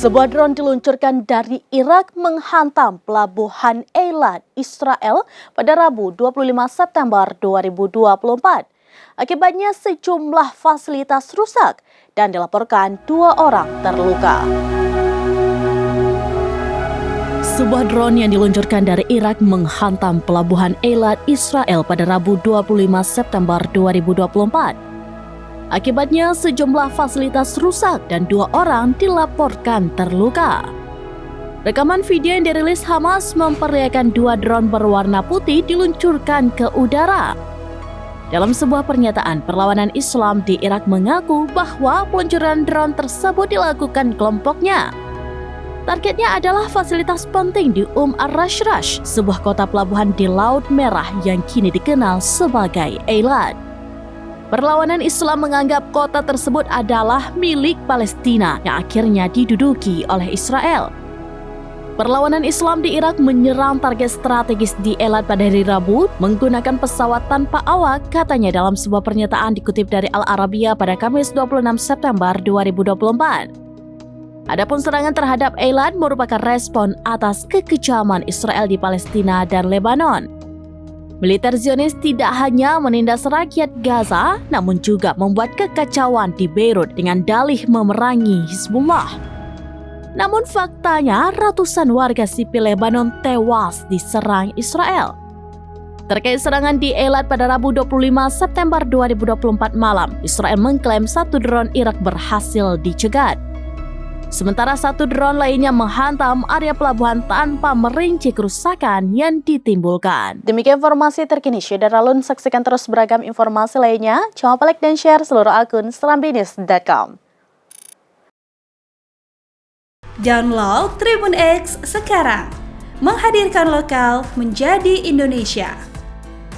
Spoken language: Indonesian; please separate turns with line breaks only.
Sebuah drone diluncurkan dari Irak menghantam pelabuhan Eilat, Israel pada Rabu 25 September 2024. Akibatnya sejumlah fasilitas rusak dan dilaporkan 2 orang terluka. Sebuah drone yang diluncurkan dari Irak menghantam pelabuhan Eilat, Israel pada Rabu 25 September 2024. Akibatnya sejumlah fasilitas rusak dan 2 orang dilaporkan terluka. Rekaman video yang dirilis Hamas memperlihatkan 2 drone berwarna putih diluncurkan ke udara. Dalam sebuah pernyataan, perlawanan Islam di Irak mengaku bahwa peluncuran drone tersebut dilakukan kelompoknya. Targetnya adalah fasilitas penting di Ar-Rashrash, sebuah kota pelabuhan di Laut Merah yang kini dikenal sebagai Eilat. Perlawanan Islam menganggap kota tersebut adalah milik Palestina yang akhirnya diduduki oleh Israel. Perlawanan Islam di Irak menyerang target strategis di Eilat pada hari Rabu menggunakan pesawat tanpa awak, katanya dalam sebuah pernyataan dikutip dari Al-Arabiya pada Kamis 26 September 2024. Adapun serangan terhadap Eilat merupakan respon atas kekejaman Israel di Palestina dan Lebanon. Militer Zionis tidak hanya menindas rakyat Gaza, namun juga membuat kekacauan di Beirut dengan dalih memerangi Hizbullah. Namun faktanya ratusan warga sipil Lebanon tewas diserang Israel. Terkait serangan di Eilat pada Rabu 25 September 2024 malam, Israel mengklaim 1 drone Irak berhasil dicegat. Sementara 1 drone lainnya menghantam area pelabuhan tanpa merinci kerusakan yang ditimbulkan. Demikian informasi terkini Syedara Lun, saksikan terus beragam informasi lainnya. Jangan lupa like dan share seluruh akun serambinews.com.
Download Tribun X sekarang, menghadirkan lokal menjadi Indonesia.